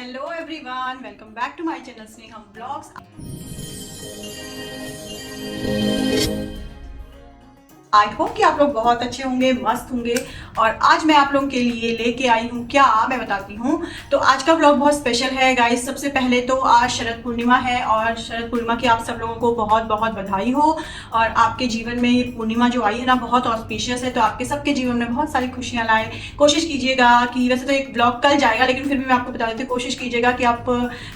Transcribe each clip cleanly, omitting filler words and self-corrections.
Hello everyone, welcome back to my channel Sneha blogs. I hope कि आप लोग बहुत अच्छे होंगे, मस्त होंगे। और आज मैं आप लोगों के लिए लेके आई हूँ क्या, मैं बताती हूँ। तो आज का व्लॉग बहुत स्पेशल है गाइस। सबसे पहले तो आज शरद पूर्णिमा है और शरद पूर्णिमा की आप सब लोगों को बहुत बहुत बधाई हो। और आपके जीवन में ये पूर्णिमा जो आई है ना, बहुत ऑस्पिशियस है, तो आपके सबके जीवन में बहुत सारी खुशियाँ लाए। कोशिश कीजिएगा कि, वैसे तो एक ब्लॉग कल जाएगा लेकिन फिर भी मैं आपको बता देती हूँ, कोशिश कीजिएगा कि आप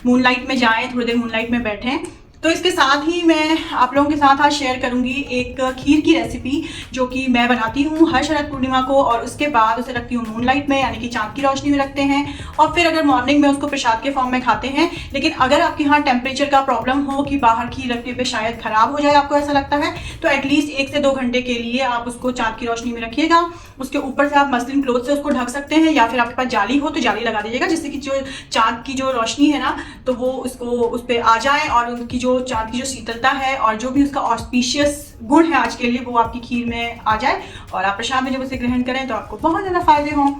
मूनलाइट में जाएँ, थोड़ी देर मूनलाइट में बैठें। तो इसके साथ ही मैं आप लोगों के साथ आज शेयर करूंगी एक खीर की रेसिपी जो कि मैं बनाती हूँ हर शरद पूर्णिमा को, और उसके बाद उसे रखती हूँ मूनलाइट में, यानी कि चांद की रोशनी में रखते हैं। और फिर अगर मॉर्निंग में उसको प्रसाद के फॉर्म में खाते हैं। लेकिन अगर आपके यहाँ टेम्परेचर का प्रॉब्लम हो कि बाहर खीर रखने पे शायद खराब हो जाए, आपको ऐसा लगता है, तो एटलीस्ट 1 से 2 घंटे के लिए आप उसको चांद की रोशनी में रखिएगा। उसके ऊपर से आप मसलिन क्लोथ से उसको ढक सकते हैं, या फिर आपके पास जाली हो तो जाली लगा दीजिएगा, जिससे कि जो चांद की जो रोशनी है ना, तो वो उसको उस पर आ जाए और उनकी जो चांद की जो शीतलता है और जो भी उसका ऑस्पिशियस गुण है आज के लिए, वो आपकी खीर में आ जाए। और आप प्रसाद में जब उसे ग्रहण करें तो आपको बहुत ज्यादा फायदे हों।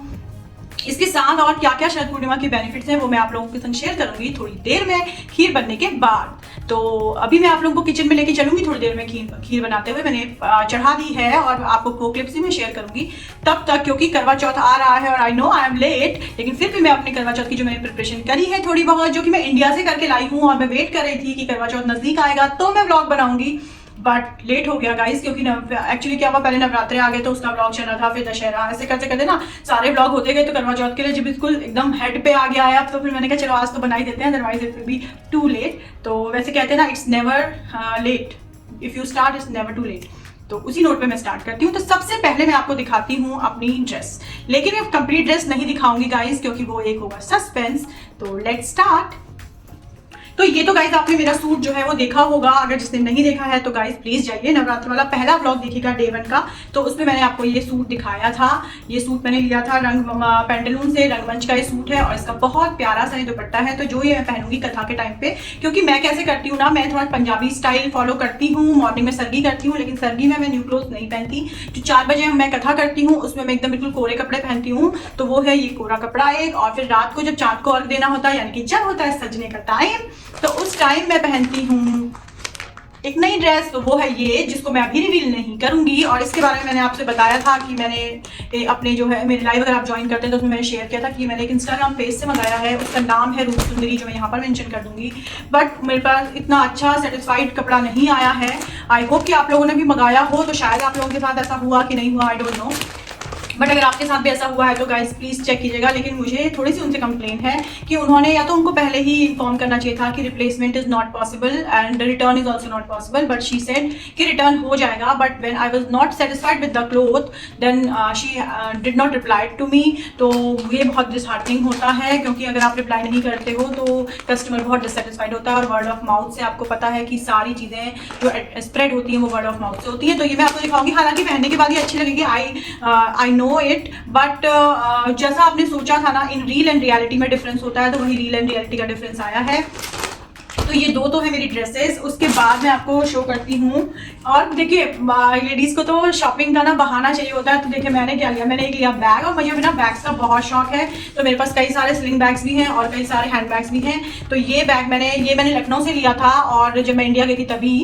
इसके साथ और क्या क्या शरद पूर्णिमा के बेनिफिट्स हैं वो मैं आप लोगों के संग शेयर करूंगी थोड़ी देर में, खीर बनने के बाद। तो अभी मैं आप लोगों को किचन में लेके चलूंगी थोड़ी देर में। खीर बनाते हुए मैंने चढ़ा दी है और आपको वो क्लिप्स भी मैं शेयर करूंगी तब तक, क्योंकि करवा चौथ आ रहा है और I know I am late, लेकिन फिर भी मैं अपने करवा चौथ की जो मैंने प्रिपरेशन करी है थोड़ी बहुत, जो कि मैं इंडिया से करके लाई हूँ, और मैं वेट कर रही थी कि करवा चौथ नजदीक आएगा तो मैं व्लॉग बनाऊंगी। बट लेट हो गया गाइस, क्योंकि एक्चुअली क्या हुआ, पहले नवरात्रे आ गए तो उसका व्लॉग चल रहा था, फिर दशहरा, ऐसे करते करते ना सारे व्लॉग होते गए। तो करवा चौथ के लिए जब बिल्कुल एकदम हेड पे आ गया है अब, तो फिर मैंने कहा चलो आज तो बना ही देते हैं, otherwise it will be too late. तो वैसे कहते हैं ना, it's never late, if you start it's never too late. तो उसी नोट पे मैं स्टार्ट करती हूँ। तो सबसे पहले मैं आपको दिखाती हूँ अपनी ड्रेस, लेकिन मैं कंप्लीट ड्रेस नहीं दिखाऊंगी गाइस, क्योंकि वो एक होगा सस्पेंस। तो लेट्स स्टार्ट। तो ये तो गाइस आपने मेरा सूट जो है वो देखा होगा, अगर जिसने नहीं देखा है तो गाइस प्लीज जाइए, नवरात्र वाला पहला व्लॉग देखिएगा डे 1 का। तो उसमें मैंने आपको ये सूट दिखाया था। ये सूट मैंने लिया था रंग पेंटालून से, रंगमंच का ये सूट है और इसका बहुत प्यारा सा ये दुपट्टा है। तो जो ये मैं पहनूंगी कथा के टाइम पे, क्योंकि मैं कैसे करती हूँ ना, मैं थोड़ा पंजाबी स्टाइल फॉलो करती हूँ। मॉर्निंग में सरगी करती हूँ, लेकिन सरगी में मैं न्यू क्लोथ नहीं पहनती। जो 4 बजे मैं कथा करती हूँ उसमें मैं एकदम बिल्कुल कोरे कपड़े पहनती हूँ। तो वो है ये कोरा कपड़ा एक, और फिर रात को जब चांद को अर्घ देना होता है, यानी कि जब होता है सजने का टाइम, तो उस टाइम मैं पहनती हूँ एक नई ड्रेस। तो वो है ये, जिसको मैं अभी रिवील नहीं करूंगी। और इसके बारे में मैंने आपसे बताया था कि मैंने अपने जो है मेरे लाइव अगर आप ज्वाइन करते हैं तो उसमें मैंने शेयर किया था कि मैंने एक इंस्टाग्राम पेज से मंगाया है, उसका नाम है रूप सुंदरी, जो मैं यहाँ पर मेंशन कर दूंगी। बट मेरे पास इतना अच्छा सेटिस्फाइड कपड़ा नहीं आया है। आई होप कि आप लोगों ने भी मंगाया हो, तो शायद आप लोगों के साथ ऐसा हुआ कि नहीं हुआ, आई डोंट नो। बट अगर आपके साथ भी ऐसा हुआ है तो गाइस प्लीज चेक कीजिएगा। लेकिन मुझे थोड़ी सी उनसे कंप्लेन है कि उन्होंने, या तो उनको पहले ही इन्फॉर्म करना चाहिए था कि replacement is not possible and return is also not possible, but she said कि रिटर्न हो जाएगा। But when I was not satisfied with the cloth then she did not reply to me. तो ये बहुत डिसहार्टनिंग होता है, क्योंकि अगर आप रिप्लाई नहीं करते हो तो कस्टमर बहुत डिससेटिस्फाइड होता है। और वर्ड ऑफ माउथ से आपको पता है कि सारी चीज़ें जो स्प्रेड होती हैं वो वर्ड ऑफ माउथ से होती है। तो ये मैं आपको दिखाऊंगी, हालांकि पहनने के बाद ही अच्छी लगेगी, आई नो इट। बट जैसा आपने सोचा था ना, इन रील एंड रियलिटी में डिफरेंस होता है, तो वही रील एंड रियलिटी का डिफरेंस आया है। तो ये दो तो है मेरी ड्रेसेस। उसके बाद मैं आपको शो करती हूँ। और देखिए लेडीज को तो शॉपिंग का ना बहाना चाहिए होता है। तो देखिए मैंने क्या लिया, मैंने एक लिया बैग, और मुझे ना बैग्स का बहुत शौक है। तो मेरे पास कई सारे स्लिंग बैग्स भी हैं और कई सारे हैंड बैग्स भी हैं। तो ये बैग मैंने लखनऊ से लिया था, और जब मैं इंडिया गई थी तभी।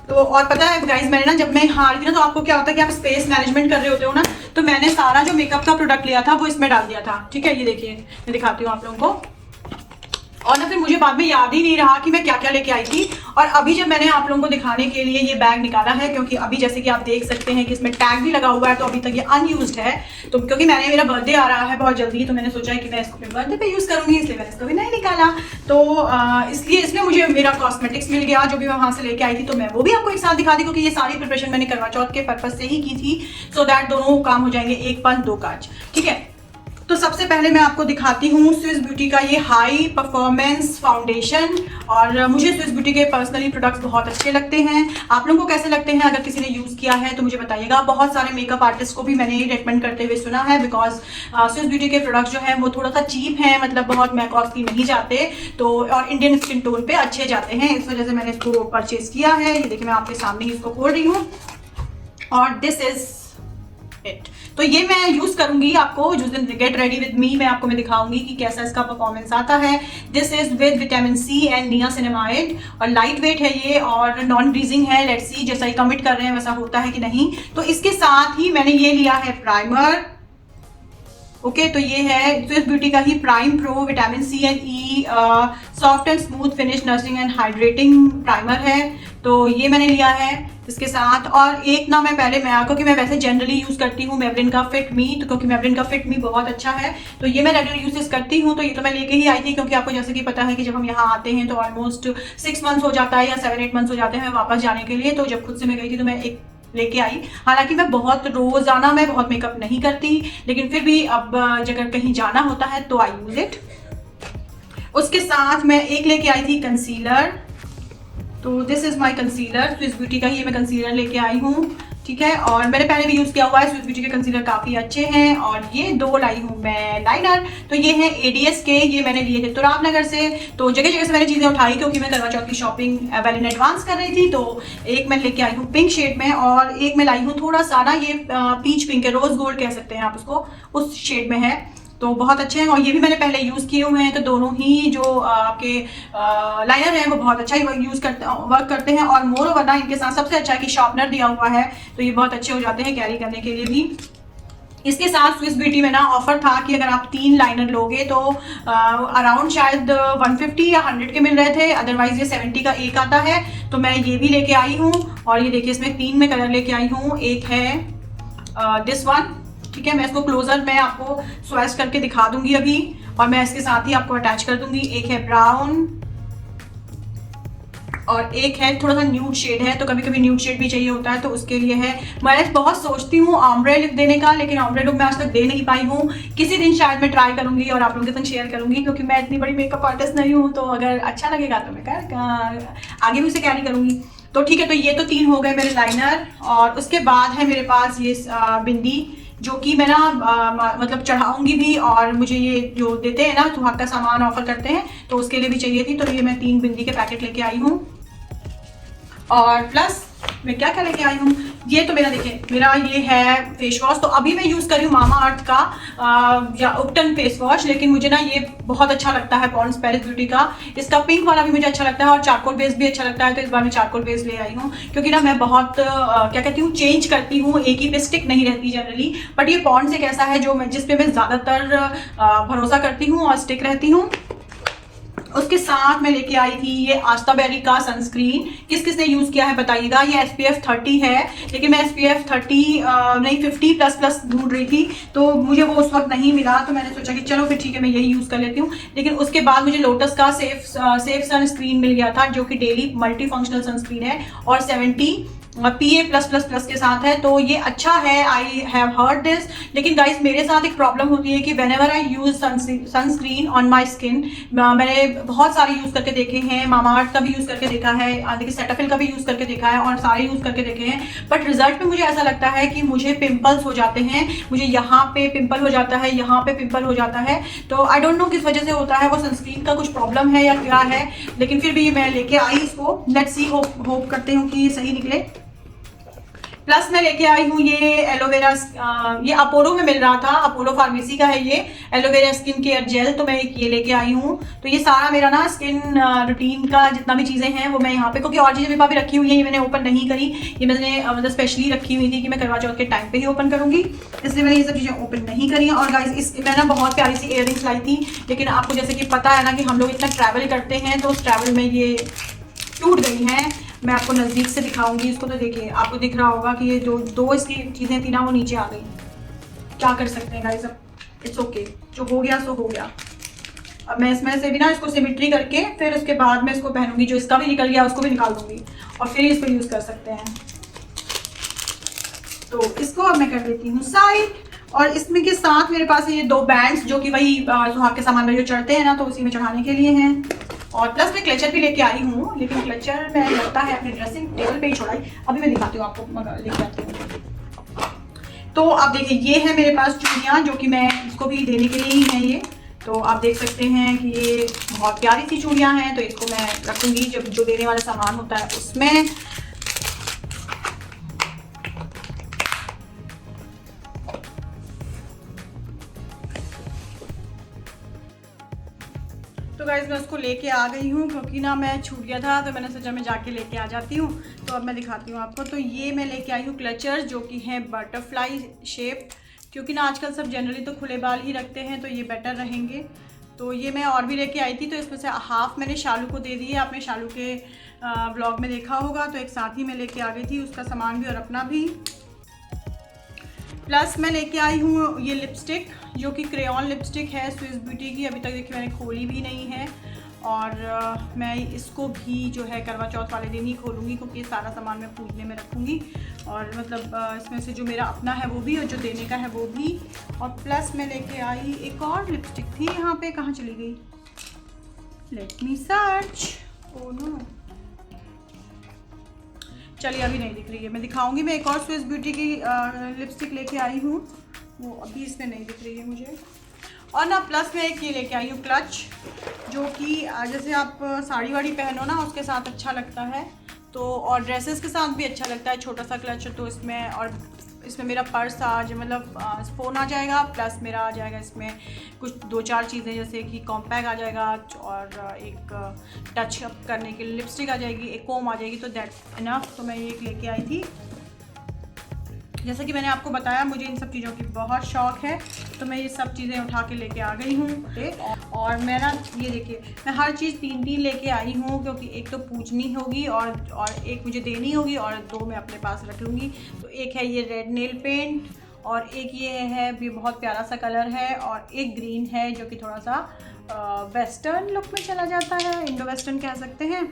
तो और पता है गाइज, मैंने ना जब मैं यहाँ आ रही थी ना, तो आपको क्या होता है कि आप स्पेस मैनेजमेंट कर रहे होते हो ना, तो मैंने सारा जो मेकअप का प्रोडक्ट लिया था वो इसमें डाल दिया था। ठीक है, ये देखिए मैं दिखाती हूँ आप लोगों को। और ना फिर मुझे बाद में याद ही नहीं रहा कि मैं क्या क्या लेके आई थी। और अभी जब मैंने आप लोगों को दिखाने के लिए ये बैग निकाला है, क्योंकि अभी जैसे कि आप देख सकते हैं कि इसमें टैग भी लगा हुआ है, तो अभी तक ये अनयूज्ड है। तो क्योंकि मेरा बर्थडे आ रहा है बहुत जल्दी, तो मैंने सोचा है कि मैं इसको अपने बर्थडे पे यूज करूंगी, इसलिए मैंने इसको भी नहीं निकाला। तो इसलिए इसमें मुझे मेरा कॉस्मेटिक्स मिल गया जो भी मैं वहां से लेके आई थी। तो मैं वो भी आपको एक साथ दिखा दी, क्योंकि ये सारी प्रिपरेशन मैंने करवा चौथ के पर्पज से ही की थी, सो दैट दोनों काम हो जाएंगे, एक पंथ दो काज। ठीक है, तो सबसे पहले मैं आपको दिखाती हूँ स्विस ब्यूटी का ये हाई परफॉर्मेंस फाउंडेशन। और मुझे स्विस ब्यूटी के पर्सनली प्रोडक्ट्स बहुत अच्छे लगते हैं। आप लोगों को कैसे लगते हैं, अगर किसी ने यूज़ किया है तो मुझे बताइएगा। बहुत सारे मेकअप आर्टिस्ट को भी मैंने रेकमेंड करते हुए सुना है, बिकॉज स्विस ब्यूटी के प्रोडक्ट्स जो हैं वो थोड़ा सा चीप हैं, मतलब बहुत कॉस्टली नहीं जाते, तो और इंडियन स्किन टोन पे अच्छे जाते हैं। इस वजह से मैंने इसको परचेज किया है। ये देखिए मैं आपके सामने ही इसको खोल रही हूँ, और दिस इज इट। तो ये मैं यूज करूंगी आपको जिस दिन गेट रेडी विद मी मैं आपको दिखाऊंगी कि कैसा इसका परफॉर्मेंस आता है। This is with vitamin C and niacinamide और लाइट वेट है ये और नॉन ग्रीजिंग है। लेट्स सी जैसा ही कमिट कर रहे हैं वैसा होता है कि नहीं। तो इसके साथ ही मैंने ये लिया है प्राइमर। ओके तो ये है स्विस ब्यूटी का ही prime pro vitamin C and E soft and smooth finish nourishing and hydrating primer है। तो ये मैंने लिया है इसके साथ। और एक ना मैं पहले क्योंकि मैं वैसे जनरली यूज करती हूँ मेबलिन का फिट मी, तो क्योंकि मेबलिन का फिट मी बहुत अच्छा है तो ये मैं रेगुलर यूजेस करती हूँ। तो ये तो मैं लेके ही आई थी क्योंकि आपको जैसे कि पता है कि जब हम यहाँ आते हैं तो ऑलमोस्ट 6 मंथ्स हो जाता है या 7-8 मंथ्स हो जाते हैं वापस जाने के लिए। तो जब खुद से मैं गई थी तो मैं एक लेके आई। हालांकि मैं बहुत रोजाना मैं बहुत मेकअप नहीं करती, लेकिन फिर भी अब अगर कहीं जाना होता है तो आई यूज इट। उसके साथ मैं एक लेके आई थी कंसीलर। तो this is my concealer, Swiss beauty का ही मैं कंसीलर लेके आई हूँ, ठीक है। और मैंने पहले भी यूज किया हुआ है, स्विस ब्यूटी के कंसीलर काफी अच्छे हैं। और ये 2 लाई हूँ मैं लाइनर। तो ये है एडीएस के, ये मैंने लिए थे तुराब नगर से। तो जगह जगह से मैंने चीजें उठाई क्योंकि मैं करवा चौथ की शॉपिंग वेल इन एडवांस कर रही थी। तो एक मैं लेके आई हूँ पिंक शेड में और एक मैं लाई हूँ थोड़ा सा ना ये पीच पिंक है, रोज गोल्ड कह सकते हैं आप उसको, उस शेड में है। तो बहुत अच्छे हैं और ये भी मैंने पहले यूज़ किए हुए हैं। तो दोनों ही जो आपके लाइनर हैं वो बहुत अच्छा ही वर्क करते हैं। और मोर ओवर ना इनके साथ सबसे अच्छा है कि शार्पनर दिया हुआ है तो ये बहुत अच्छे हो जाते हैं कैरी करने के लिए भी। इसके साथ स्विस ब्यूटी में ना ऑफर था कि अगर आप 3 लाइनर लोगे तो अराउंड शायद 150 या 100 के मिल रहे थे, अदरवाइज ये 70 का एक आता है। तो मैं ये भी लेके आई हूँ और ये देखिए इसमें 3 में कलर लेके आई हूँ। एक है दिस वन, ठीक है। मैं इसको क्लोजर में आपको स्वैच करके दिखा दूंगी अभी और मैं इसके साथ ही आपको अटैच कर दूंगी। एक है ब्राउन और एक है थोड़ा सा न्यूड शेड है। तो कभी कभी न्यूड शेड भी चाहिए होता है तो उसके लिए है। मैं बहुत सोचती हूँ ऑम्ब्रे लुक देने का, लेकिन ऑम्ब्रे लुक मैं आज तक दे नहीं पाई हूँ। किसी दिन शायद मैं ट्राई करूंगी और आप लोगों के साथ शेयर करूंगी क्योंकि मैं इतनी बड़ी मेकअप आर्टिस्ट नहीं हूँ। तो अगर अच्छा लगेगा तो मैं आगे भी उसे कैरी करूंगी। तो ठीक है, तो ये तो 3 हो गए मेरे लाइनर। और उसके बाद है मेरे पास ये बिंदी जो कि मैं ना मतलब चढ़ाऊंगी भी और मुझे ये जो देते हैं ना सुहाग का सामान ऑफर करते हैं तो उसके लिए भी चाहिए थी। तो ये मैं 3 बिंदी के पैकेट लेके आई हूँ। और प्लस मैं क्या क्या लेके आई हूँ, ये तो मेरा देखिए मेरा ये है फेस वॉश। तो अभी मैं यूज कर रही हूँ मामा अर्थ का या उपटन फेस वॉश, लेकिन मुझे ना ये बहुत अच्छा लगता है पॉन्ड्स पेरिस ब्यूटी का। इसका पिंक वाला भी मुझे अच्छा लगता है और चारकोल बेस भी अच्छा लगता है। तो इस बार मैं चारकोल बेस ले आई हूँ क्योंकि ना मैं बहुत क्या कहती हूँ चेंज करती हूँ, एक ही पे स्टिक नहीं रहती जनरली। बट ये पॉन्ड्स एक ऐसा है जो मैं जिसपे मैं ज्यादातर भरोसा करती हूँ और स्टिक रहती हूँ। उसके साथ मैं लेके आई थी ये आस्था बेरी का सनस्क्रीन। किस किस ने यूज किया है बताइएगा। ये SPF 30 है, लेकिन मैं SPF 30 नहीं 50++ ढूंढ रही थी तो मुझे वो उस वक्त नहीं मिला। तो मैंने सोचा कि चलो फिर ठीक है मैं यही यूज कर लेती हूँ। लेकिन उसके बाद मुझे लोटस का सेफ सनस्क्रीन मिल गया था जो कि डेली मल्टी फंक्शनल सनस्क्रीन है और 70 PA+++ के साथ है। तो ये अच्छा है, आई हैव हर्ड दिस। लेकिन गाइस मेरे साथ एक प्रॉब्लम होती है कि whenever I use sunscreen on my skin, मैंने बहुत सारे यूज करके देखे हैं, मामा अर्थ का भी यूज करके देखा है, देखिए सेटाफिल का भी यूज करके देखा है और सारे यूज करके देखे हैं। बट रिजल्ट में मुझे ऐसा लगता है कि मुझे पिंपल्स हो जाते हैं, मुझे यहाँ पे पिंपल हो जाता है, यहाँ पे पिंपल हो जाता है। तो आई डोंट नो किस वजह से होता है, वो सनस्क्रीन का कुछ प्रॉब्लम है या क्या है। लेकिन फिर भी मैं लेके आई इसको, लेट्स सी, होप करते हूँ कि ये सही निकले। प्लस मैं लेके आई हूँ ये एलोवेरा, ये अपोलो में मिल रहा था, अपोलो फार्मेसी का है ये एलोवेरा स्किन केयर जेल। तो मैं एक ये लेके आई हूँ। तो ये सारा मेरा ना स्किन रूटीन का जितना भी चीजें हैं वो मैं यहाँ पे, क्योंकि और चीजें मेरे पास भी रखी हुई है, ये मैंने ओपन नहीं करी, ये मैंने मतलब स्पेशली रखी हुई थी कि मैं करवा चौथ के टाइम पे ही ओपन करूंगी, इसलिए मैंने ये सब चीजें ओपन नहीं करी। और गाइस मैं ना बहुत प्यारी सी इयररिंग्स लाई थी, लेकिन आपको जैसे कि पता है ना कि हम लोग इतना ट्रैवल करते हैं तो उस ट्रैवल में ये टूट गई हैं। मैं आपको नज़दीक से दिखाऊंगी इसको। तो देखिए आपको दिख रहा होगा कि ये जो 2 इसकी चीज़ें थी ना वो नीचे आ गई। क्या कर सकते हैं गाइस, अब इट्स ओके, जो हो गया सो हो गया। अब मैं इसमें से भी ना इसको सिमेट्री करके फिर उसके बाद मैं इसको पहनूंगी, जो इसका भी निकल गया उसको भी निकाल दूंगी और फिर इसको यूज़ कर सकते हैं। तो इसको अब मैं कर देती हूँ साइड। और इसमें के साथ मेरे पास ये 2 बैंड्स जो कि वही सुहाग के सामान में जो चढ़ते हैं ना, तो उसी में चढ़ाने के लिए हैं। और प्लस मैं क्लचर भी लेके आई हूँ, लेकिन क्लचर मैं लगता है अपने ड्रेसिंग टेबल पे ही छोड़ाई, अभी मैं दिखाती हूँ आपको, लेके आती हूँ। तो अब देखिए ये है मेरे पास चूड़ियाँ जो कि मैं इसको भी देने के लिए ही है ये। तो आप देख सकते हैं कि ये बहुत प्यारी सी चूड़ियाँ हैं। तो इसको मैं रखूँगी जब जो देने वाला सामान होता है उसमें। तो गाइज़ मैं उसको लेके आ गई हूँ क्योंकि ना मैं छूट गया था, तो मैंने सोचा मैं जाके लेके आ जाती हूँ। तो अब मैं दिखाती हूँ आपको। तो ये मैं लेके आई हूँ क्लचर, जो कि हैं बटरफ्लाई शेप, क्योंकि ना आजकल सब जनरली तो खुले बाल ही रखते हैं, तो ये बेटर रहेंगे। तो ये मैं और भी लेके आई थी, तो इसमें से हाफ़ मैंने शालू को दे दी है। आपने शालू के व्लॉग में देखा होगा, तो एक साथ ही मैं लेके आ गई थी, उसका सामान भी और अपना भी। प्लस मैं लेके आई हूँ ये लिपस्टिक, जो कि क्रेयॉन लिपस्टिक है स्विस ब्यूटी की। अभी तक देखिए मैंने खोली भी नहीं है, और मैं इसको भी जो है करवा चौथ वाले दिन ही खोलूँगी, क्योंकि ये सारा सामान मैं पूजने में रखूँगी। और मतलब इसमें से जो मेरा अपना है वो भी, और जो देने का है वो भी। और प्लस मैं लेके आई एक और लिपस्टिक थी यहाँ पे, कहाँ चली गई? Let me search. Oh no, चलिए अभी नहीं दिख रही है, मैं दिखाऊंगी। मैं एक और स्विस ब्यूटी की लिपस्टिक लेके आई हूँ, वो अभी इसमें नहीं दिख रही है मुझे। और ना प्लस मैं एक ये लेके आई हूँ क्लच, जो कि जैसे आप साड़ी वाड़ी पहनो ना उसके साथ अच्छा लगता है, तो और ड्रेसेस के साथ भी अच्छा लगता है छोटा सा क्लच। तो इसमें, और इसमें मेरा पर्स आज मतलब फ़ोन आ जाएगा, प्लस मेरा आ जाएगा इसमें कुछ 2-4 चीज़ें, जैसे कि कॉम्पैक्ट आ जाएगा, और एक टच अप करने के लिए लिपस्टिक आ जाएगी, एक कोम आ जाएगी, तो दैट्स इनफ। तो मैं ये एक लेके आई थी। जैसा कि मैंने आपको बताया, मुझे इन सब चीज़ों की बहुत शौक़ है, तो मैं ये सब चीज़ें उठा के लेके आ गई हूँ। और मैं ना ये देखिए, मैं हर चीज़ 3-3 लेके आई हूँ, क्योंकि एक तो पूजनी होगी, और एक मुझे देनी होगी, और 2 मैं अपने पास रख लूँगी। तो एक है ये रेड नेल पेंट, और एक ये है भी बहुत प्यारा सा कलर है, और एक ग्रीन है जो कि थोड़ा सा वेस्टर्न लुक में चला जाता है, इंडो वेस्टर्न कह सकते हैं।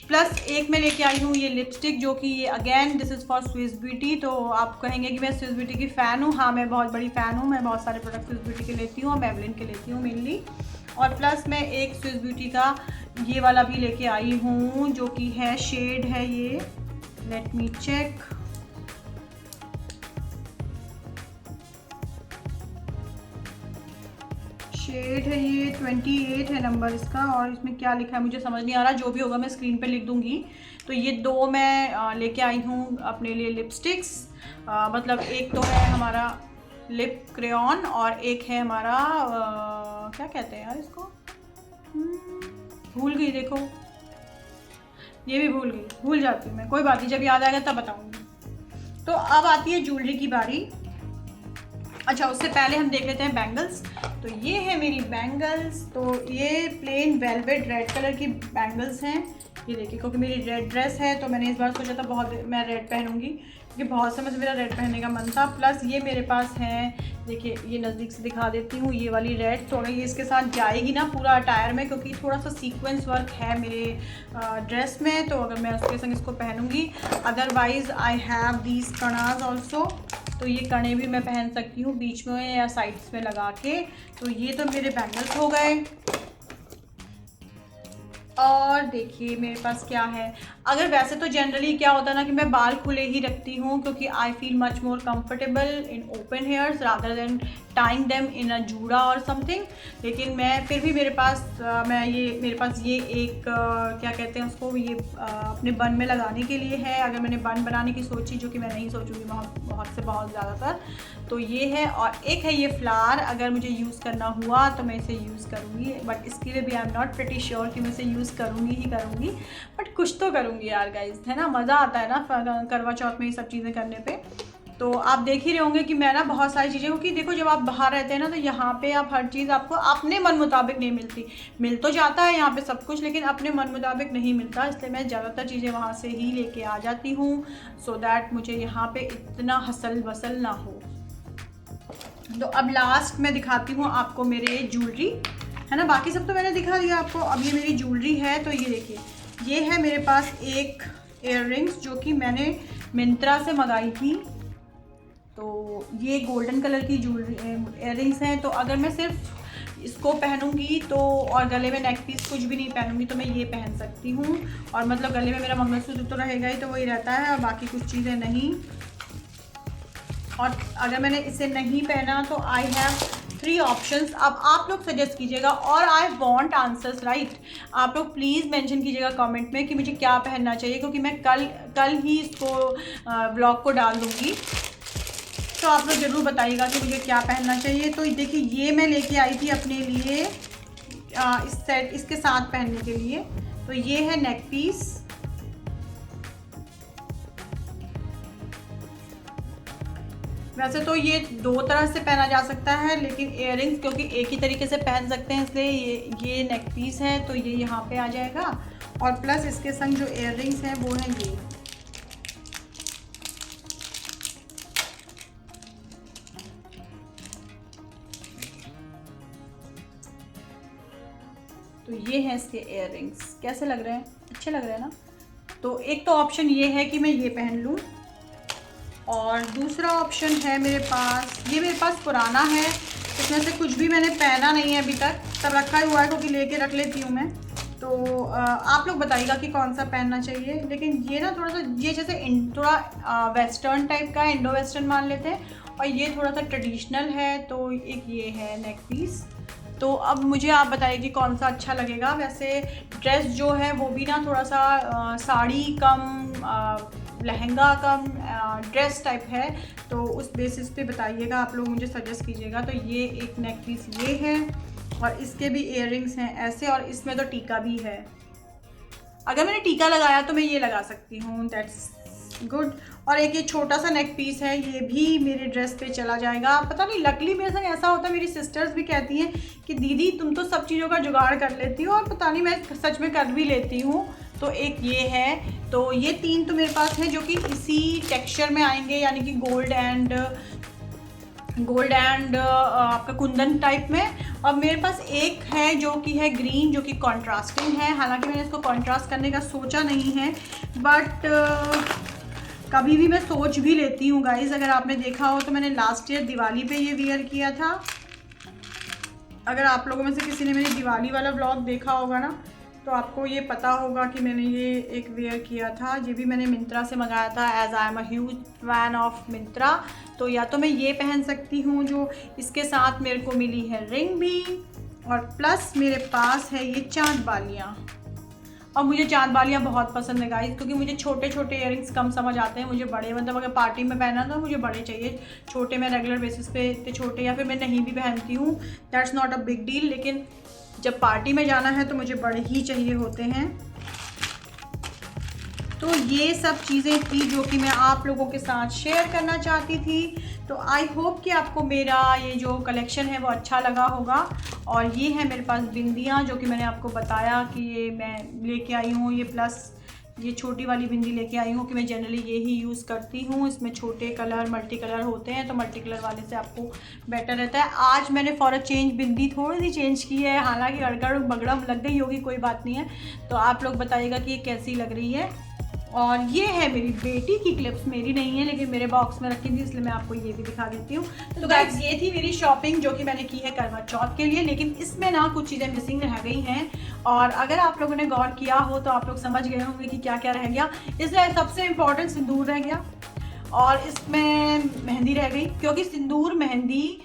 प्लस एक मैं लेके आई हूँ ये लिपस्टिक, जो कि ये again this is for Swiss beauty. तो आप कहेंगे कि मैं स्विस ब्यूटी की फ़ैन हूँ। हाँ, मैं बहुत बड़ी फ़ैन हूँ, मैं बहुत सारे प्रोडक्ट स्विस ब्यूटी के लेती हूँ, और मेबलिन के लेती हूँ मेनली। और प्लस मैं एक स्विस ब्यूटी का ये वाला भी लेके आई हूँ, जो कि है शेड है ये, लेट मी चेक। शेड है ये 28 है नंबर इसका, और इसमें क्या लिखा है मुझे समझ नहीं आ रहा, जो भी होगा मैं स्क्रीन पे लिख दूंगी। तो ये 2 मैं लेके आई हूँ अपने लिए लिपस्टिक्स। मतलब एक तो है हमारा लिप क्रेयॉन, और एक है हमारा क्या कहते हैं यार इसको, भूल गई, देखो ये भी भूल जाती हूँ मैं, कोई बात नहीं, जब याद आएगा तब बताऊँगी। तो अब आती है ज्वेलरी की बारी। अच्छा, उससे पहले हम देख लेते हैं बैंगल्स। तो ये है मेरी बैंगल्स। तो ये प्लेन वेलवेट रेड कलर की बैंगल्स हैं, ये देखिए, क्योंकि मेरी रेड ड्रेस है, तो मैंने इस बार सोचा था मैं रेड पहनूंगी, क्योंकि बहुत समय से मेरा रेड पहनने का मन था। प्लस ये मेरे पास है, देखिए ये नज़दीक से दिखा देती हूँ, ये वाली रेड। तो अगर ये इसके साथ जाएगी ना पूरा अटायर में, क्योंकि थोड़ा सा सीक्वेंस वर्क है मेरे ड्रेस में, तो अगर मैं उसके संग इसको पहनूंगी। अदरवाइज़ आई हैव दीज कणाज ऑल्सो, तो ये कड़े भी मैं पहन सकती हूँ बीच में या साइड्स में लगा के। तो ये तो मेरे बैंगल्स हो गए। और देखिए मेरे पास क्या है, अगर वैसे तो जनरली क्या होता है ना कि मैं बाल खुले ही रखती हूँ, क्योंकि I feel much more comfortable in open hairs rather than tying them in a juda or something. लेकिन मैं फिर भी मेरे पास ये एक क्या कहते हैं उसको, ये अपने बन में लगाने के लिए है। अगर मैंने बन बनाने की सोची, जो कि मैं नहीं सोचूंगी बहुत से बहुत ज़्यादातर, तो ये है। और एक है ये फ्लावर, अगर मुझे यूज़ करना हुआ तो मैं इसे यूज़ करूँगी, बट इसके लिए भी I am not pretty sure कि मैं इसे यूज़ करूँगी, बट कुछ तो करूँगी यार गाइज, है ना, मज़ा आता है ना करवा चौथ में ये सब चीज़ें करने पे। तो आप देख ही रहे होंगे कि मैं ना बहुत सारी चीज़ें, क्योंकि देखो जब आप बाहर रहते हैं ना, तो यहाँ पे आप हर चीज़ आपको अपने मन मुताबिक नहीं मिलती। मिल तो जाता है यहाँ पे सब कुछ, लेकिन अपने मन मुताबिक नहीं मिलता, इसलिए मैं ज़्यादातर चीज़ें वहाँ से ही लेके आ जाती हूँ, सो दैट मुझे यहाँ पे इतना हसल वसल ना हो। तो अब लास्ट में दिखाती हूँ आपको मेरे ज्वेलरी, है ना, बाकी सब तो मैंने दिखा दिया आपको। अब ये मेरी ज्वेलरी है, तो ये देखिए, ये है मेरे पास एक इयररिंग्स, जो कि मैंने मिंत्रा से मंगाई थी। तो ये गोल्डन कलर की ज्वेलरी इयररिंग्स हैं। तो अगर मैं सिर्फ इसको पहनूंगी तो, और गले में नेक पीस कुछ भी नहीं पहनूंगी, तो मैं ये पहन सकती हूँ, और मतलब गले में मेरा मंगलसूत्र तो रहेगा ही, तो वही रहता है, और बाकी कुछ चीज़ें नहीं। और अगर मैंने इसे नहीं पहना तो आई हैव 3 ऑप्शंस। अब आप लोग सजेस्ट कीजिएगा, और आई वांट आंसर्स, राइट। आप लोग प्लीज़ मेंशन कीजिएगा कमेंट में कि मुझे क्या पहनना चाहिए, क्योंकि मैं कल ही इसको ब्लॉग को डाल दूँगी। तो आप लोग ज़रूर बताइएगा कि मुझे क्या पहनना चाहिए। तो देखिए, ये मैं लेके आई थी अपने लिए इस सेट इसके साथ पहनने के लिए। तो ये है नेक पीस। वैसे तो ये दो तरह से पहना जा सकता है, लेकिन इयररिंग्स क्योंकि एक ही तरीके से पहन सकते हैं इसलिए ये नेक पीस है तो ये यहाँ पे आ जाएगा। और प्लस इसके संग जो इयररिंग्स हैं वो हैं ये। तो ये हैं इसके इयररिंग्स। कैसे लग रहे हैं? अच्छे लग रहे हैं ना? तो एक तो ऑप्शन ये है कि मैं ये पहन लूँ, और दूसरा ऑप्शन है मेरे पास, ये मेरे पास पुराना है, इसमें से कुछ भी मैंने पहना नहीं है अभी तक, सब रखा ही हुआ है क्योंकि लेके रख लेती हूँ मैं। तो आप लोग बताइएगा कि कौन सा पहनना चाहिए। लेकिन ये ना थोड़ा सा ये जैसे थोड़ा वेस्टर्न टाइप का है, इंडो वेस्टर्न मान लेते हैं, और ये थोड़ा सा ट्रेडिशनल है। तो एक ये है नेक पीस। तो अब मुझे आप बताइए कि कौन सा अच्छा लगेगा। वैसे ड्रेस जो है वो भी ना थोड़ा सा साड़ी कम लहंगा कम ड्रेस टाइप है, तो उस बेसिस पे बताइएगा, आप लोग मुझे सजेस्ट कीजिएगा। तो ये एक नेक पीस ये है, और इसके भी इयररिंग्स हैं ऐसे, और इसमें तो टीका भी है। अगर मैंने टीका लगाया तो मैं ये लगा सकती हूँ, दैट्स गुड। और एक ये छोटा सा नेक पीस है, ये भी मेरे ड्रेस पे चला जाएगा। पता नहीं, लकली मेरे साथ ऐसा होता है, मेरी सिस्टर्स भी कहती हैं कि दीदी तुम तो सब चीज़ों का जुगाड़ कर लेती हो, और पता नहीं मैं सच में कर भी लेती हूँ। तो एक ये है। तो ये तीन तो मेरे पास हैं जो कि इसी टेक्सचर में आएंगे, यानी कि गोल्ड एंड आपका कुंदन टाइप में। और मेरे पास एक है जो कि है ग्रीन, जो कि कॉन्ट्रास्टिंग है। हालांकि मैंने इसको कॉन्ट्रास्ट करने का सोचा नहीं है, बट कभी भी मैं सोच भी लेती हूँ गाइज़। अगर आपने देखा हो तो मैंने लास्ट ईयर दिवाली पे ये वियर किया था। अगर आप लोगों में से किसी ने मेरी दिवाली वाला व्लॉग देखा होगा ना, तो आपको ये पता होगा कि मैंने ये एक वेयर किया था। ये भी मैंने मिंत्रा से मंगाया था, as I am a huge fan of Myntra. तो या तो मैं ये पहन सकती हूँ, जो इसके साथ मेरे को मिली है रिंग भी, और प्लस मेरे पास है ये चांद बालियाँ। और मुझे चांद बालियाँ बहुत पसंद है गाइस, क्योंकि मुझे छोटे छोटे इयररिंग्स कम समझ आते हैं। मुझे बड़े, मतलब अगर पार्टी में पहना तो मुझे बड़े चाहिए। छोटे मैं रेगुलर बेसिस पे इतने छोटे या फिर मैं नहीं भी पहनती हूँ, that's not a big deal. लेकिन जब पार्टी में जाना है तो मुझे बड़े ही चाहिए होते हैं। तो ये सब चीज़ें थी जो कि मैं आप लोगों के साथ शेयर करना चाहती थी। तो आई होप कि आपको मेरा ये जो कलेक्शन है वो अच्छा लगा होगा। और ये है मेरे पास बिंदियाँ, जो कि मैंने आपको बताया कि ये मैं लेके आई हूँ। ये प्लस ये छोटी वाली बिंदी लेके आई हूँ कि मैं जनरली ये ही यूज़ करती हूँ। इसमें छोटे कलर मल्टी कलर होते हैं, तो मल्टी कलर वाले से आपको बेटर रहता है। आज मैंने फॉर अ चेंज बिंदी थोड़ी सी चेंज की है, हालांकि अड़गड़ बगड़म लग गई होगी, कोई बात नहीं है। तो आप लोग बताइएगा कि ये कैसी लग रही है। और ये है मेरी बेटी की क्लिप्स, मेरी नहीं है लेकिन मेरे बॉक्स में रखी थी, इसलिए मैं आपको ये भी दिखा देती हूँ। तो गाइस ये थी मेरी शॉपिंग जो कि मैंने की है करवा चौथ के लिए। लेकिन इसमें ना कुछ चीज़ें मिसिंग रह गई हैं, और अगर आप लोगों ने गौर किया हो तो आप लोग समझ गए होंगे कि क्या क्या रह गया। इसलिए सबसे इम्पोर्टेंट सिंदूर रह गया, और इसमें मेहंदी रह गई, क्योंकि सिंदूर मेहंदी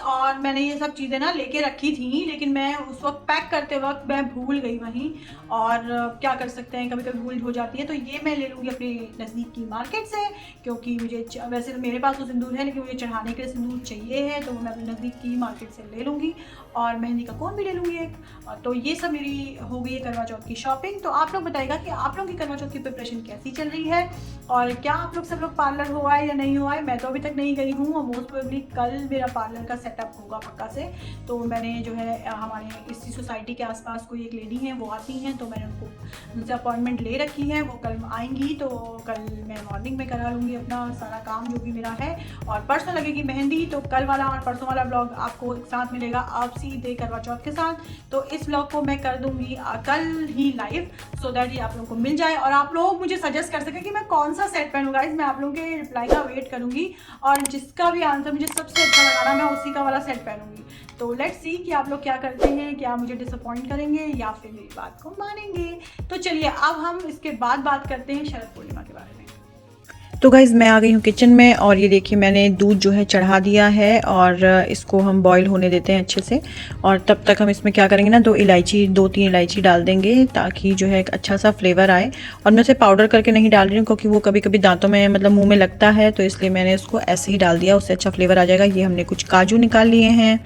और मैंने ये सब चीज़ें ना लेके रखी थी, लेकिन मैं उस वक्त पैक करते वक्त मैं भूल गई वहीं। और क्या कर सकते हैं, कभी कभी भूल हो जाती है। तो ये मैं ले लूँगी अपने नज़दीक की मार्केट से, क्योंकि मुझे वैसे तो मेरे पास तो सिंदूर है, लेकिन मुझे चढ़ाने के लिए सिंदूर चाहिए है, तो मैं अपने नज़दीक की मार्केट से ले लूँगी। और मेहंदी का कोन भी ले लूँगी एक। तो ये सब मेरी हो गई है करवा चौथ की शॉपिंग। तो आप लोग बताइएगा कि आप लोगों की करवा चौथ की प्रिपरेशन कैसी चल रही है, और क्या आप लोग सब लोग पार्लर हो आए या नहीं हो आए। मैं तो अभी तक नहीं गई हूँ, और मोस्ट प्रोबेबली कल मेरा पार्लर का सेटअप होगा पक्का से। तो मैंने जो है हमारे इसी सोसाइटी के आसपास कोई एक लेडी हैं, वो आती हैं, तो मैंने उनसे अपॉइंटमेंट ले रखी है। वो कल आएंगी, तो कल मैं मॉर्निंग में करा लूँगी अपना सारा काम जो भी मेरा है। और परसों लगेगी मेहंदी, तो कल वाला और परसों वाला ब्लॉग आपको एक साथ मिलेगा, आप सीधे करवा चौथ के साथ। तो इस ब्लॉग को मैं कर दूँगी कल ही लाइव, सो दैट ये आप लोगों को मिल जाए, और आप लोग मुझे सजेस्ट कर सकें कि मैं कौन सा सेट पहनूँ। गाइस मैं आप लोगों के रिप्लाई का वेट करूँगी, और जिसका भी आंसर मुझे सबसे अच्छा लगाना, मैं उसी का वाला सेट पहनूंगी। तो लेट्स सी कि आप लोग क्या करते हैं, क्या मुझे डिसअपॉइंट करेंगे या फिर मेरी बात को मानेंगे। तो चलिए अब हम इसके बाद बात करते हैं शरद पूर्णिमा के बारे में। तो गाइज़ मैं आ गई हूँ किचन में, और ये देखिए मैंने दूध जो है चढ़ा दिया है, और इसको हम बॉईल होने देते हैं अच्छे से। और तब तक हम इसमें क्या करेंगे ना, 2-3 इलायची डाल देंगे, ताकि जो है एक अच्छा सा फ्लेवर आए। और मैं उसे पाउडर करके नहीं डाल रही हूँ, क्योंकि वो कभी कभी दांतों में मतलब मुँह में लगता है, तो इसलिए मैंने इसको ऐसे ही डाल दिया, उससे अच्छा फ्लेवर आ जाएगा। ये हमने कुछ काजू निकाल लिए हैं,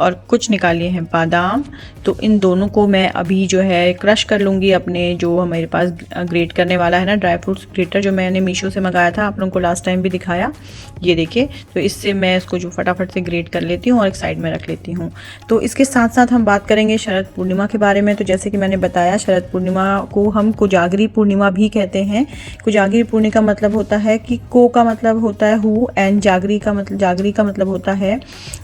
और कुछ निकाले हैं बादाम। तो इन दोनों को मैं अभी जो है क्रश कर लूँगी अपने जो हमारे पास ग्रेट करने वाला है ना ड्राई फ्रूट्स ग्रेटर, जो मैंने मीशो से मंगाया था, आप लोगों को लास्ट टाइम भी दिखाया। ये देखिए, तो इससे मैं इसको जो फटाफट से ग्रेट कर लेती हूँ और एक साइड में रख लेती हूँ। तो इसके साथ साथ हम बात करेंगे शरद पूर्णिमा के बारे में। तो जैसे कि मैंने बताया, शरद पूर्णिमा को हम कोजागरी पूर्णिमा भी कहते हैं। कोजागरी पूर्णिमा का मतलब होता है कि को का मतलब होता है हु, एंड जागरी का मतलब होता है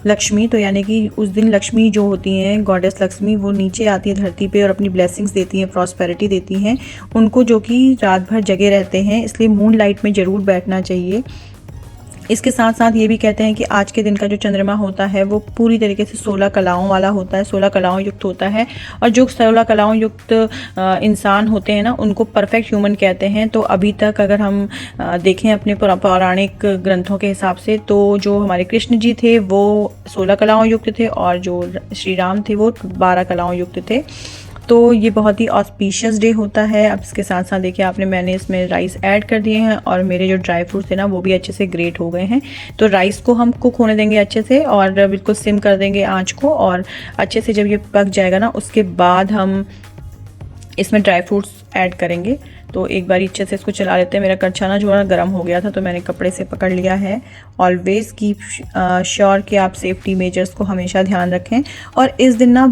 लक्ष्मी। तो यानी कि उस दिन लक्ष्मी जो होती हैं, गॉडेस लक्ष्मी, वो नीचे आती है धरती पे और अपनी ब्लेसिंग्स देती हैं, प्रॉस्पेरिटी देती हैं उनको जो कि रात भर जगे रहते हैं। इसलिए मून लाइट में ज़रूर बैठना चाहिए। इसके साथ साथ ये भी कहते हैं कि आज के दिन का जो चंद्रमा होता है वो पूरी तरीके से 16 कलाओं वाला होता है, 16 कलाओं युक्त होता है। और जो 16 कलाओं युक्त इंसान होते हैं ना, उनको परफेक्ट ह्यूमन कहते हैं। तो अभी तक अगर हम देखें अपने पौराणिक ग्रंथों के हिसाब से, तो जो हमारे कृष्ण जी थे वो 16 कलाओं युक्त थे और जो श्री राम थे वो 12 कलाओं युक्त थे। तो ये बहुत ही ऑस्पिशियस डे होता है। अब इसके साथ साथ देखिए मैंने इसमें राइस ऐड कर दिए हैं और मेरे जो ड्राई फ्रूट्स थे ना वो भी अच्छे से ग्रेट हो गए हैं। तो राइस को हम कुक होने देंगे अच्छे से और बिल्कुल सिम कर देंगे आंच को, और अच्छे से जब ये पक जाएगा ना उसके बाद हम इसमें ड्राई फ्रूट्स ऐड करेंगे। तो एक बार अच्छे से इसको चला लेते हैं। मेरा कड़छा ना जो है गर्म हो गया था तो मैंने कपड़े से पकड़ लिया है। ऑलवेज़ कीप श्योर कि आप सेफ्टी मेजर्स को हमेशा ध्यान रखें। और इस दिन ना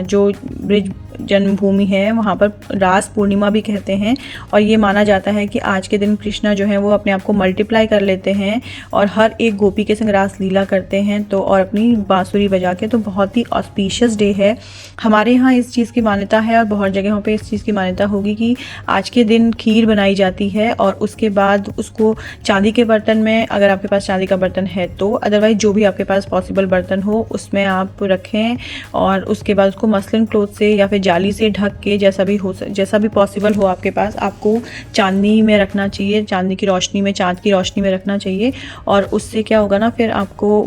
जो ब्रिज जन्मभूमि है वहाँ पर रास पूर्णिमा भी कहते हैं। और ये माना जाता है कि आज के दिन कृष्णा जो है वो अपने आप को मल्टीप्लाई कर लेते हैं और हर एक गोपी के संग रास लीला करते हैं, तो और अपनी बांसुरी बजा के। तो बहुत ही ऑस्पिशियस डे है। हमारे यहाँ इस चीज़ की मान्यता है और बहुत जगहों पे इस चीज़ की मान्यता होगी कि आज के दिन खीर बनाई जाती है और उसके बाद उसको चांदी के बर्तन में, अगर आपके पास चांदी का बर्तन है तो, अदरवाइज जो भी आपके पास पॉसिबल बर्तन हो उसमें आप रखें और उसके बाद उसको मसलिन क्लॉथ से या फिर जाली से ढक के, जैसा भी पॉसिबल हो आपके पास, आपको चांदी में रखना चाहिए, चांदी की रोशनी में, चांद की रोशनी में रखना चाहिए। और उससे क्या होगा ना, फिर आपको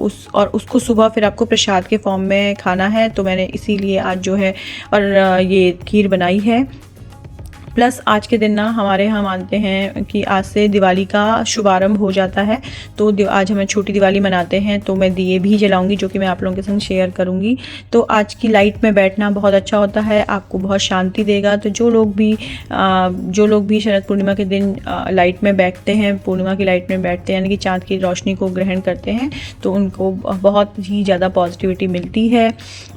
उसको सुबह फिर आपको प्रसाद के फॉर्म में खाना है। तो मैंने इसीलिए आज जो है और ये खीर बनाई है। प्लस आज के दिन ना हमारे यहाँ मानते हैं कि आज से दिवाली का शुभारंभ हो जाता है। तो आज हम छोटी दिवाली मनाते हैं, तो मैं दिए भी जलाऊंगी जो कि मैं आप लोगों के संग शेयर करूंगी। तो आज की लाइट में बैठना बहुत अच्छा होता है, आपको बहुत शांति देगा। तो जो लोग भी शरद पूर्णिमा के दिन लाइट में बैठते हैं, पूर्णिमा की लाइट में बैठते हैं, यानी कि चाँद की रोशनी को ग्रहण करते हैं, तो उनको बहुत ही ज़्यादा पॉजिटिविटी मिलती है।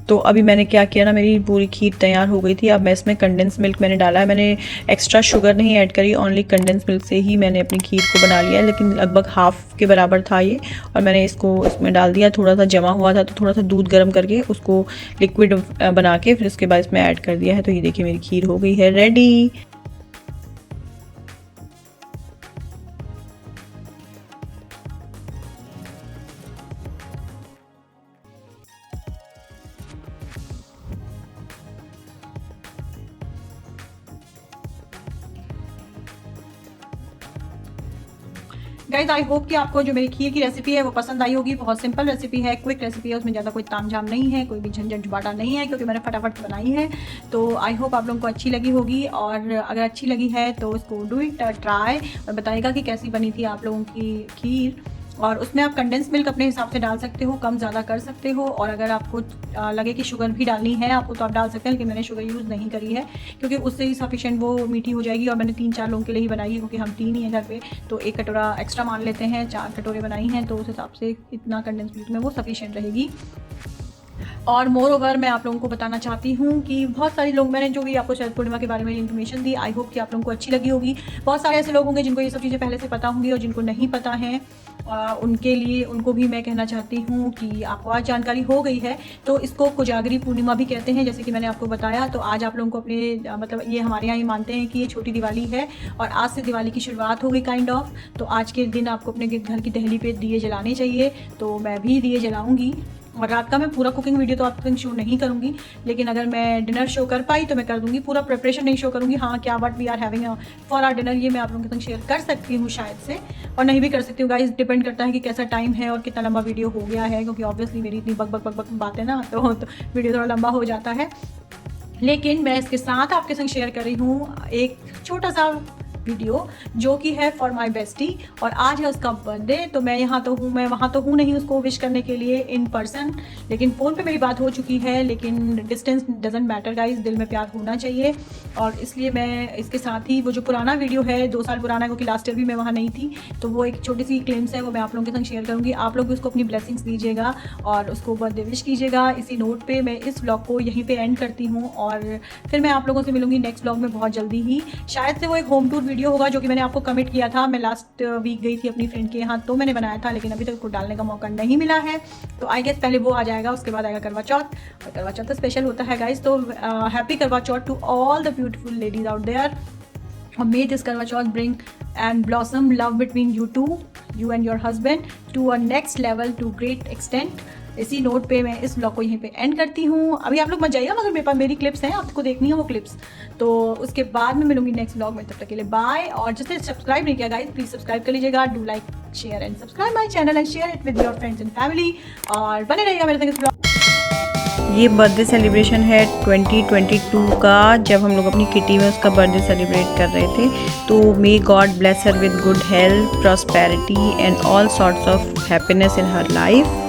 तो अभी मैंने क्या किया ना, मेरी पूरी खीर तैयार हो गई थी। अब मैं इसमें कंडेंस मिल्क मैंने डाला है। मैंने एक्स्ट्रा शुगर नहीं ऐड करी, ओनली कंडेंस मिल्क से ही मैंने अपनी खीर को बना लिया है। लेकिन लगभग हाफ के बराबर था ये, और मैंने इसको इसमें डाल दिया। थोड़ा सा जमा हुआ था तो थोड़ा सा दूध गर्म करके उसको लिक्विड बना के फिर उसके बाद इसमें ऐड कर दिया है। तो ये देखिए मेरी खीर हो गई है रेडी। गाइज आई होप कि आपको जो मेरी खीर की रेसिपी है वो पसंद आई होगी। बहुत सिंपल रेसिपी है, क्विक रेसिपी है, उसमें ज़्यादा कोई तामझाम नहीं है, कोई भी झंझट झुबाटा नहीं है, क्योंकि मैंने फटाफट बनाई है। तो आई होप आप लोगों को अच्छी लगी होगी, और अगर अच्छी लगी है तो इसको डू इट ट्राई और बताइएगा कि कैसी बनी थी आप लोगों की खीर। और उसमें आप कंडेंस मिल्क अपने हिसाब से डाल सकते हो, कम ज़्यादा कर सकते हो। और अगर आपको लगे कि शुगर भी डालनी है आपको तो आप डाल सकते हैं, लेकिन मैंने शुगर यूज़ नहीं करी है क्योंकि उससे ही सफिशिएंट वो मीठी हो जाएगी। और मैंने 3-4 लोगों के लिए ही बनाई है क्योंकि हम 3 ही हैं घर पे, तो 1 कटोरा एक्स्ट्रा मान लेते हैं, 4 कटोरे बनाई हैं, तो उस हिसाब से इतना कंडेंस मिल्क में वो सफिशिएंट रहेगी। और मोर ओवर मैं आप लोगों को बताना चाहती हूँ कि बहुत सारे लोग, मैंने जो भी आपको शरद पूर्णिमा के बारे में इन्फॉर्मेशन दी, आई होप कि आप लोगों को अच्छी लगी होगी। बहुत सारे ऐसे लोग होंगे जिनको ये सब चीज़ें पहले से पता होंगी, और जिनको नहीं पता है उनको भी मैं कहना चाहती हूँ कि आपको आज जानकारी हो गई है। तो इसको कोजागरी पूर्णिमा भी कहते हैं, जैसे कि मैंने आपको बताया। तो आज आप लोगों को अपने मतलब ये हमारे यहाँ ये मानते हैं कि ये छोटी दिवाली है और आज से दिवाली की शुरुआत हो गई काइंड ऑफ। तो आज के दिन आपको अपने घर की दहली पे दिए जलाने चाहिए, तो मैं भी दिए जलाऊँगी। और रात का मैं पूरा कुकिंग वीडियो तो आप तक शो नहीं करूँगी, लेकिन अगर मैं डिनर शो कर पाई तो मैं कर दूँगी। पूरा प्रिपरेशन नहीं शो करूँगी, हाँ क्या what we are having for our dinner ये मैं आप लोगों के संग शेयर कर सकती हूँ शायद से, और नहीं भी कर सकती हूँ गाइस, डिपेंड करता है कि कैसा टाइम है और कितना लंबा वीडियो हो गया है, क्योंकि ऑब्वियसली मेरी इतनी बक बातें ना तो वीडियो थोड़ा लंबा हो जाता है। लेकिन मैं इसके साथ आपके संग शेयर कर रही हूँ एक छोटा सा वीडियो जो कि है फॉर माई बेस्टी, और आज है उसका बर्थडे। तो मैं यहाँ तो हूँ, मैं वहाँ तो हूँ नहीं उसको विश करने के लिए इन पर्सन, लेकिन फ़ोन पे मेरी बात हो चुकी है। लेकिन डिस्टेंस डजेंट मैटर गाइस, दिल में प्यार होना चाहिए। और इसलिए मैं इसके साथ ही वो जो पुराना वीडियो है 2 साल पुराना, क्योंकि लास्ट ईयर भी मैं वहाँ नहीं थी, तो वो एक छोटी सी क्लिप्स है, वो मैं आप लोगों के संग शेयर करूँगी। आप लोग भी उसको अपनी ब्लेसिंग्स दीजिएगा और उसको बर्थडे विश कीजिएगा। इसी नोट पे मैं इस व्लॉग को यहीं पे एंड करती हूँ और फिर मैं आप लोगों से मिलूंगी नेक्स्ट व्लॉग में बहुत जल्दी ही। शायद से वो एक होम टूर वीडियो होगा जो कि मैंने आपको कमिट किया था। मैं लास्ट वीक गई थी अपनी फ्रेंड के यहाँ, तो मैंने बनाया था, लेकिन अभी तक उसको डालने का मौका नहीं मिला है। तो आई गेस पहले वो आ जाएगा, उसके बाद आएगा करवा चौथ, और करवा चौथ तो स्पेशल होता है गाइज। तो happy Karwa Chauth to all the beautiful ladies out there. May this Karwa Chauth bring and blossom love between you two, you and your husband, to a next level, to great extent। इसी note पे मैं इस blog को यहीं पे and करती हूँ। अभी आप लोग मत जाइएगा, मगर मेरे पास मेरी क्लिप्स हैं, आपको देखनी है वो क्लिप्स, तो उसके बाद मैं मिलूंगी नेक्स्ट ब्लॉग में। तब तक के लिए बाय। और जिसने सब्सक्राइब नहीं किया गाइस, प्लीज़ सब्सक्राइब कर लीजिएगा। Do like, share and subscribe my channel and share it with your friends and family, और बने रहिएगा मेरे संग इस ब्लॉग। ये बर्थडे सेलिब्रेशन है 2022 का, जब हम लोग अपनी किटी में उसका बर्थडे सेलिब्रेट कर रहे थे। तो may God bless her with good health, prosperity and all sorts of happiness in her life.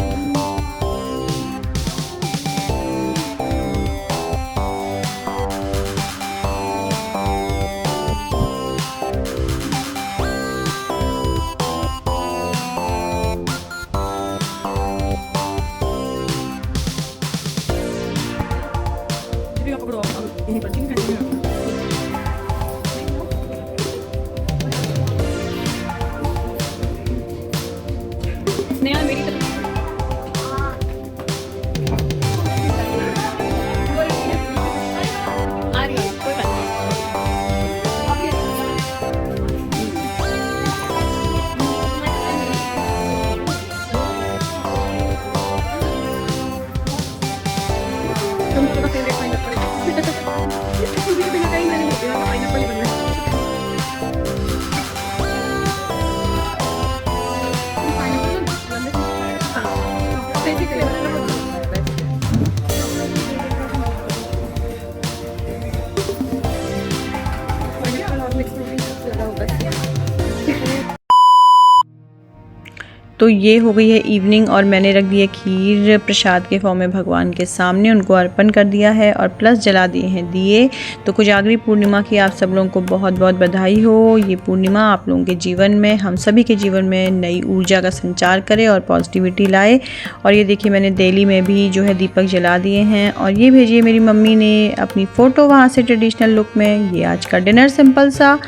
तो ये हो गई है इवनिंग, और मैंने रख दिया खीर प्रसाद के फॉर्म में भगवान के सामने, उनको अर्पण कर दिया है और प्लस जला दिए हैं दिए। तो कोजागरी पूर्णिमा की आप सब लोगों को बहुत बहुत बधाई हो। ये पूर्णिमा आप लोगों के जीवन में, हम सभी के जीवन में नई ऊर्जा का संचार करे और पॉजिटिविटी लाए। और ये देखिए मैंने दिल्ली में भी जो है दीपक जला दिए हैं। और ये भेजिए मेरी मम्मी ने अपनी फ़ोटो वहाँ से ट्रेडिशनल लुक में। ये आज का डिनर सिंपल सा।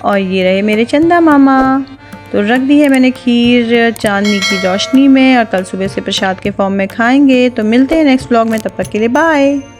और ये रहे मेरे चंदा मामा। तो रख दी है मैंने खीर चांदनी की रोशनी में, और कल सुबह से प्रसाद के फॉर्म में खाएंगे। तो मिलते हैं नेक्स्ट व्लॉग में, तब तक के लिए बाय।